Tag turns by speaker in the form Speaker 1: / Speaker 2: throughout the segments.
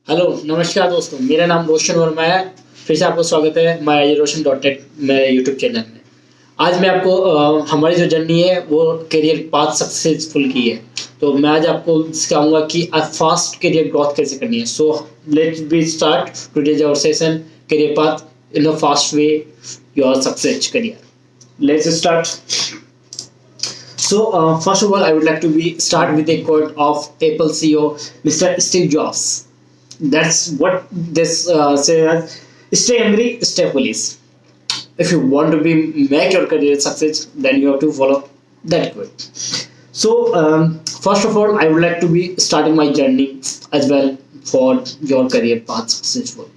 Speaker 1: Hello नमस्कार दोस्तों, मेरा नाम रोशन वर्मा है। फिर से आपको स्वागत है माय रोशन डॉट टेक मेरे यूट्यूब चैनल में। आज मैं आपको हमारी जो जर्नी है वो करियर पाथ सक्सेसफुल की है। तो मैं आज आपको सिखाऊंगा कि फास्ट करियर ग्रोथ कैसे करनी है। So let's be start today's our session career path in a fast way your success career. Let's start. First of all, I would like to be start with a quote of Apple CEO, Mr. Steve Jobs. That's what this says. Stay hungry, stay foolish. If you want to be make your career success, then you have to follow that quote. First of all, I would like to be starting my journey as well for your career path successful.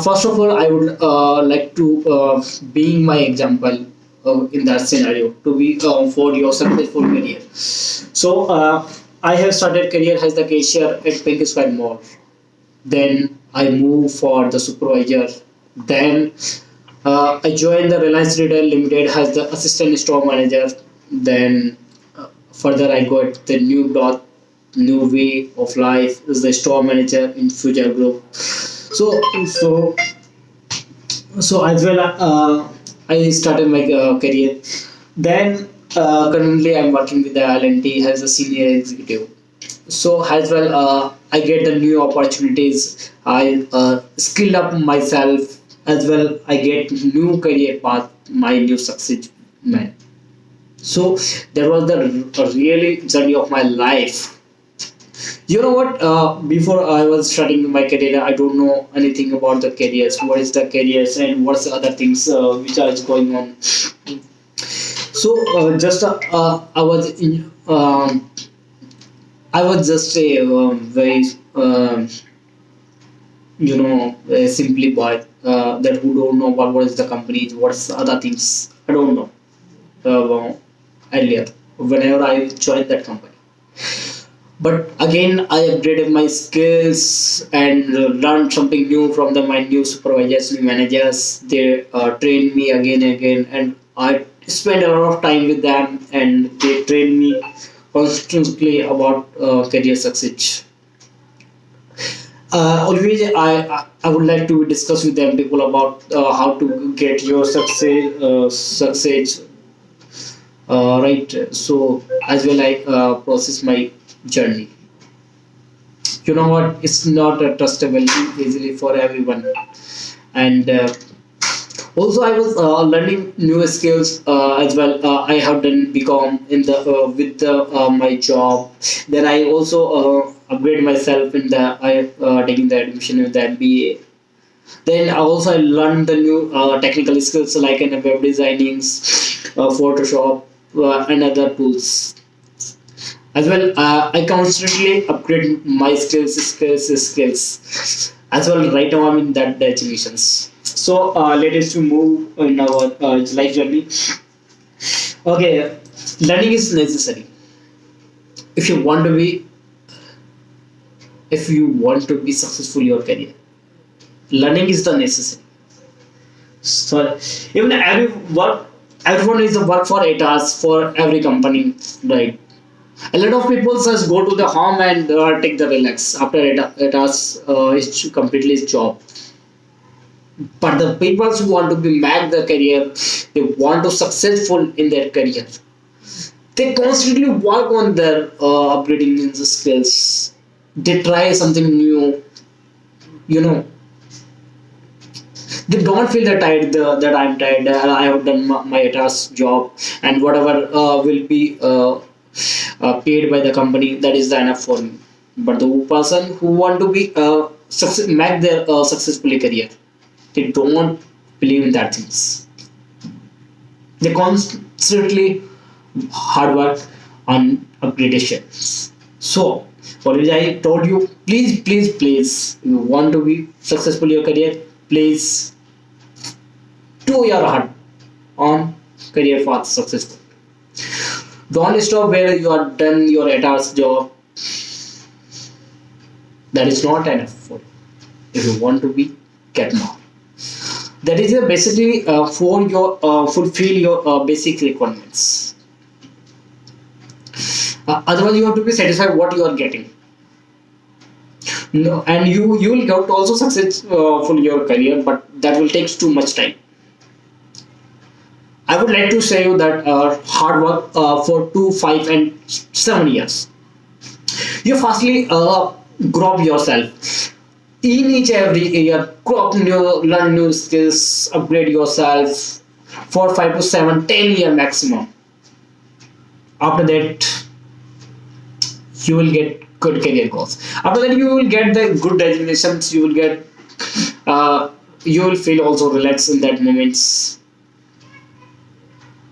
Speaker 1: First of all, I would like to being my example in that scenario to be for your successful career. I have started career as the cashier at Pink Square Mall. Then I moved for the supervisor. Then I joined the Reliance Retail Limited as the assistant store manager. Then further I got the new growth, new way of life as the store manager in Future Group. So so as well I started my career. Then currently I'm working with the L&T as a senior executive. So as well I get the new opportunities. I skill up myself as well. I get new career path, my new success man. So that was the really journey of my life. You know what? Before I was starting my career, I don't know anything about the careers. What is the careers and what's the other things which are going on. Just I was just a very simply boy that who don't know what is the company, what's the other things. I don't know earlier whenever I joined that company. But again, I upgraded my skills and learned something new from my new supervisors, new managers. They trained me again and again, and I spent a lot of time with them, and they trained me constantly about career success. Always, I would like to discuss with them people about how to get your success right. So as well, I process my journey. You know what? It's not trustable easily for everyone, and also I was learning new skills as well. I have done become in the with the my job. Then I also upgrade myself in the I taking the admission with the MBA. Then also I learned the new technical skills like in web designing, Photoshop, and other tools. As well, I constantly upgrade my skills. As well, right now I'm in that definitions. So let us to move in our life journey. Okay, learning is necessary. If you want to be, if you want to be successful in your career, learning is the necessary. So even everyone is the work for 8 hours for every company, right? A lot of people just go to the home and take the relax after 8 hours. It's completely his job. But the people who want to be make the career, they want to successful in their career. They constantly work on their upgrading in the skills. They try something new. You know, they don't feel that tired. That I'm tired. I have done my 8 hours job, and whatever will be. Paid by the company, that is the enough for me. But the person who want to be make their successfully career, they don't believe in that things. They constantly hard work on upgradation. So always I told you, please, if you want to be successful in your career, please do your hard on career path successful. Don't stop where you are done your 8 hours job. That is not enough for you. If you want to be, get more. That is basically for your fulfill your basic requirements. Otherwise, you have to be satisfied what you are getting. No, and you will get also successful your career, but that will take too much time. I would like to say you that hard work for 2, 5, and 7 years. You firstly grow up yourself. In each every year, grow up new, learn new skills, upgrade yourself for 5 to 7, 10 year maximum. After that, you will get good career goals. After that, you will get the good designations. You will get, you will feel also relaxed in that moments,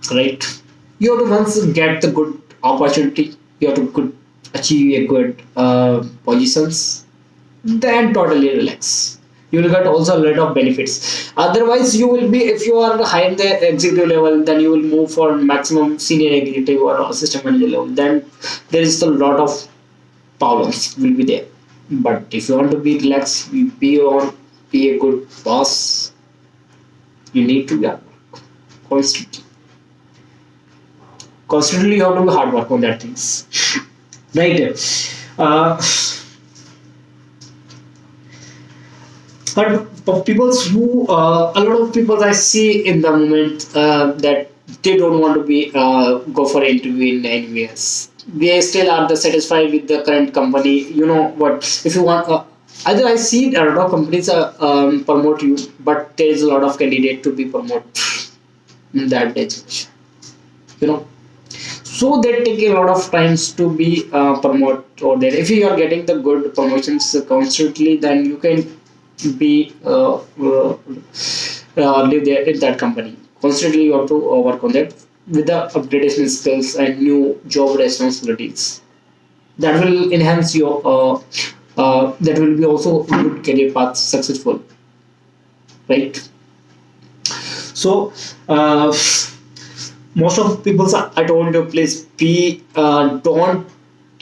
Speaker 1: right? You have to once get the good opportunity. You have to good achieve a good positions, then totally relax. You will get also a lot of benefits. Otherwise, you will be, if you are high in the executive level, then you will move for maximum senior executive or assistant manager level. Then there is a lot of problems will be there. But if you want to be relaxed, you be a good boss, you need to work constantly. Constantly, you have to be hard work on that things, right? Uh, but people who a lot of people I see in the moment that they don't want to be go for interview in anyways. They still are the satisfied with the current company. You know what? If you want, either I see a lot of companies promote you, but there is a lot of candidate to be promoted in that designation. You know, so they take a lot of times to be promote or there. If you are getting the good promotions constantly, then you can be live there in that company. Constantly, you have to work on that with the upgradation skills and new job responsibilities. That will enhance your. That will be also good career path successful, right? So. Most of people I told you please be don't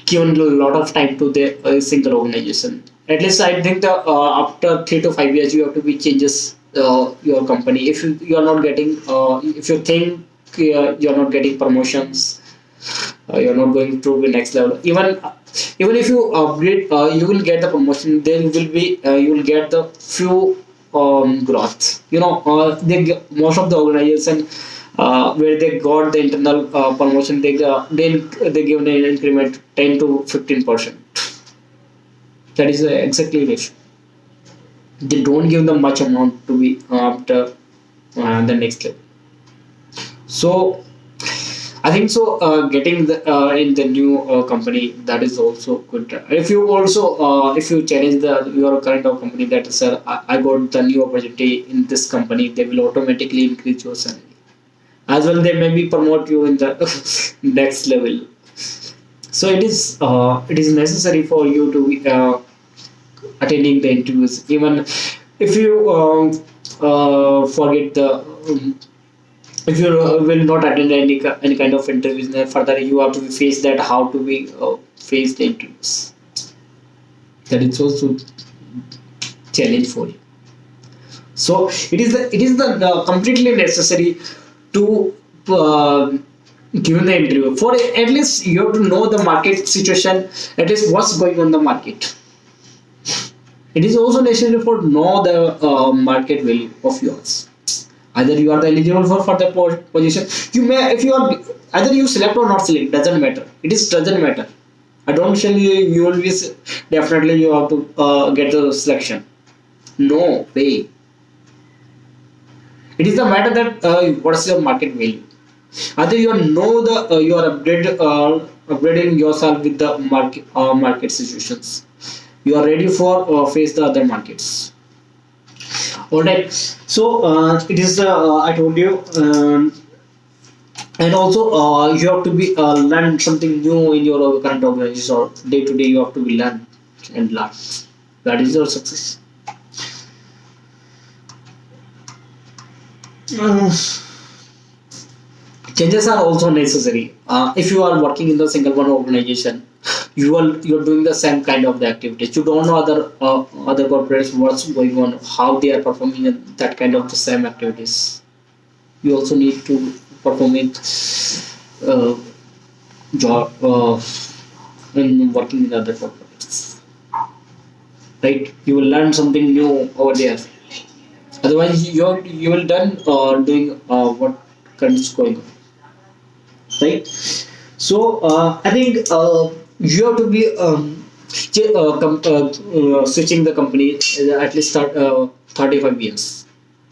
Speaker 1: give a lot of time to the single organization. At least I think that after 3 to 5 years you have to be changes your company. If you are not getting if you think you are not getting promotions, you are not going to the next level. Even if you upgrade, you will get the promotion. There will be you will get the few growth. You know, most of the organization where they got the internal promotion, they give an increment 10 to 15%. That is exactly the issue. They don't give them much amount to be after the next level. So I think so. Getting the in the new company, that is also good. If you also if you challenge the your current company that sir, I got the new opportunity in this company, they will automatically increase your salary. As well, they maybe promote you in the next level. So it is necessary for you to be attending the interviews. Even if you forget the if you will not attend any kind of interviews, then further you have to face that how to be face the interviews. That is also challenge for you. So it is the completely necessary to give the interview. For at least you have to know the market situation. At least what's going on the market. It is also necessary for know the market value of yours. Either you are the eligible for the position. You may, if you are, either you select or not select, doesn't matter. It is doesn't matter. I don't tell you you will be definitely you have to get the selection. No way. It is the matter that what is your market value. Either you know the you are upgrading yourself with the market situations. You are ready for face the other markets. All right. So it is I told you, and also you have to be learn something new in your current organization, or day to day you have to be learn and learn. That is your success. Uh, Changes are also necessary. If you are working in the single one organization, you're doing the same kind of the activities. You don't know other corporates what's going on, how they are performing in that kind of the same activities. You also need to perform it uh, job in working in other corporates. right? You will learn something new over there. Otherwise, you will done doing what currently is going on, right? So I think you have to be switching the company at least 35 years.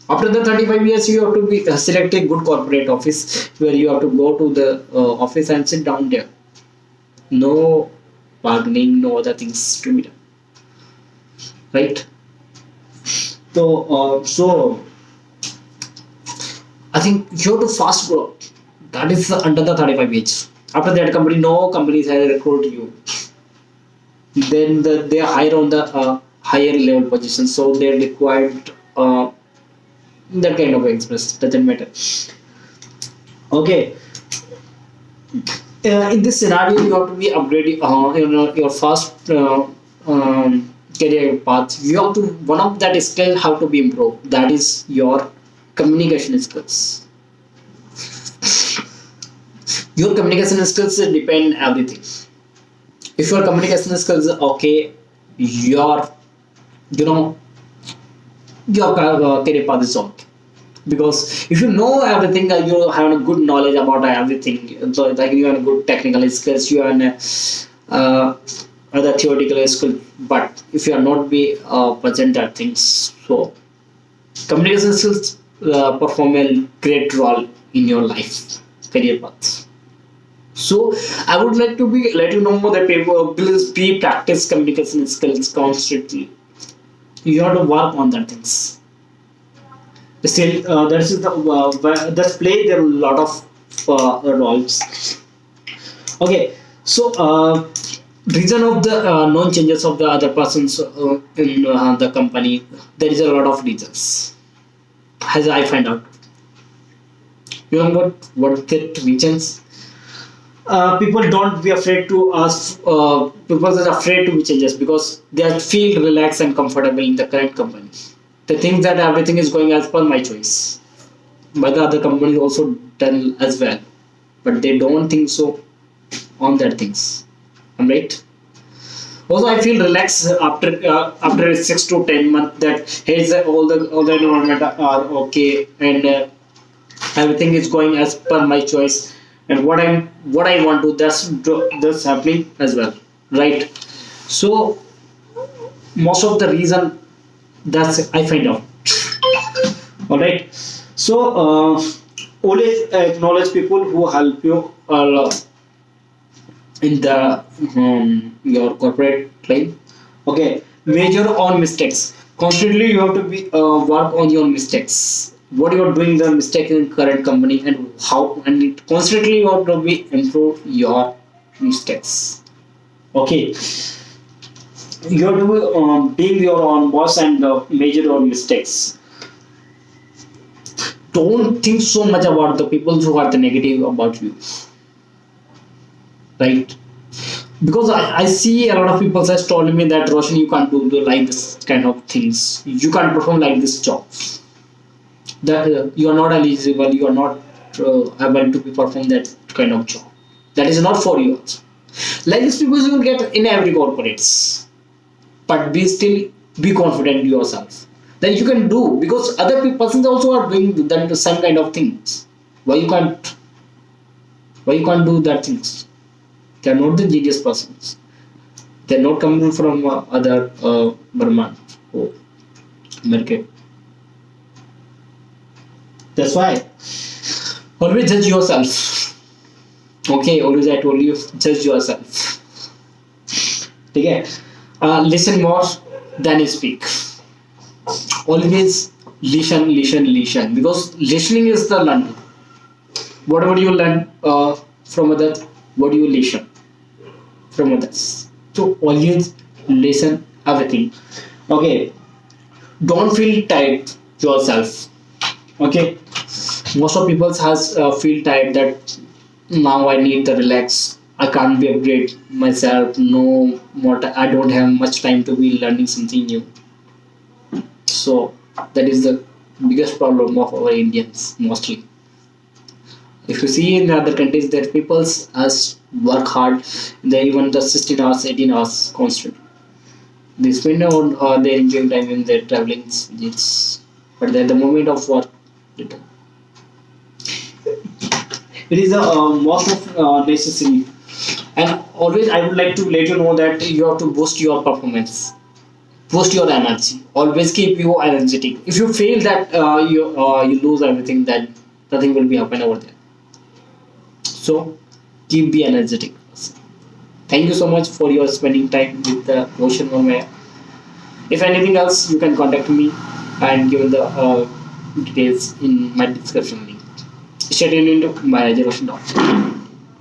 Speaker 1: After the 35 years, you have to be select a good corporate office where you have to go to the office and sit down there. No bargaining, no other things to be done, right? So I think you have to fast grow. That is under the 35 age. After that, company no companies have recruit you. Then they hire on the higher level position, so they required that kind of express doesn't matter. Okay, in this scenario, you have to be upgrading your first career path. You have to one of that skill have to be improved. That is your communication skills. Your communication skills depend everything. If your communication skills are okay, your you know your career path is okay. Because if you know everything, you have a good knowledge about everything. So like you have a good technical skills, you have uh, other theoretical skill. But if you are not be present at things, so communication skills perform a great role in your life career path. So I would like to be let you know that people please be practice communication skills constantly. You have to work on that things. Still, that is that play there are a lot of roles. Okay, so reason of the known changes of the other persons in the company, there is a lot of reasons. As I find out, you know what the reasons. People don't be afraid to ask. People are afraid to be changes because they feel relaxed and comfortable in the current company. They think that everything is going as per my choice. But the other companies also done as well, but they don't think so on that things. I'm right. Also, I feel relaxed after 6 to 10 months that hey, all the environment are okay and everything is going as per my choice and what I want to that's happening as well, right? So most of the reason that's I find out. All right. So always acknowledge people who help you in the your corporate line. Okay. Measure on mistakes. Constantly, you have to be work on your mistakes. What you are doing the mistake in current company and how and constantly you have to be improve your mistakes. Okay. You have to being your own boss and measure your mistakes. Don't think so much about the people who are the negative about you, right? Because I see a lot of people has told me that Roshan, you can't do like this kind of things. You can't perform like this job. That you are not eligible. You are not able to perform that kind of job. That is not for you. Like this, people you will get in every corporates, but be still be confident in yourself. Then you can do because other persons also are doing that some kind of things. Why you can't? Why you can't do that things? They are not the genius persons. They are not coming from other Verma or American. That's why always judge yourself. Okay, always I told you judge yourself. Okay, listen more than you speak. Always listen because listening is the learning. Whatever you learn from others, what do you listen from others? So always listen everything. Okay, don't feel tired yourself. Okay, most of people has feel tired that now I need to relax. I can't be upgrade myself. No more. I don't have much time to be learning something new. So that is the biggest problem of our Indians mostly. If you see in other countries that people as work hard, they even the 16 hours, 18 hours constant. They spend on their enjoying time in their traveling visits, but at the moment of work, it is a most of necessary. And always, I would like to let you know that you have to boost your performance, boost your energy. Always keep you energetic. If you feel that you lose everything, then nothing will be happen over there. So keep be energetic. Thank you so much for your spending time with the Roshan Verma. If anything else, you can contact me and give the details in my description link. Stay tuned into my Roshan.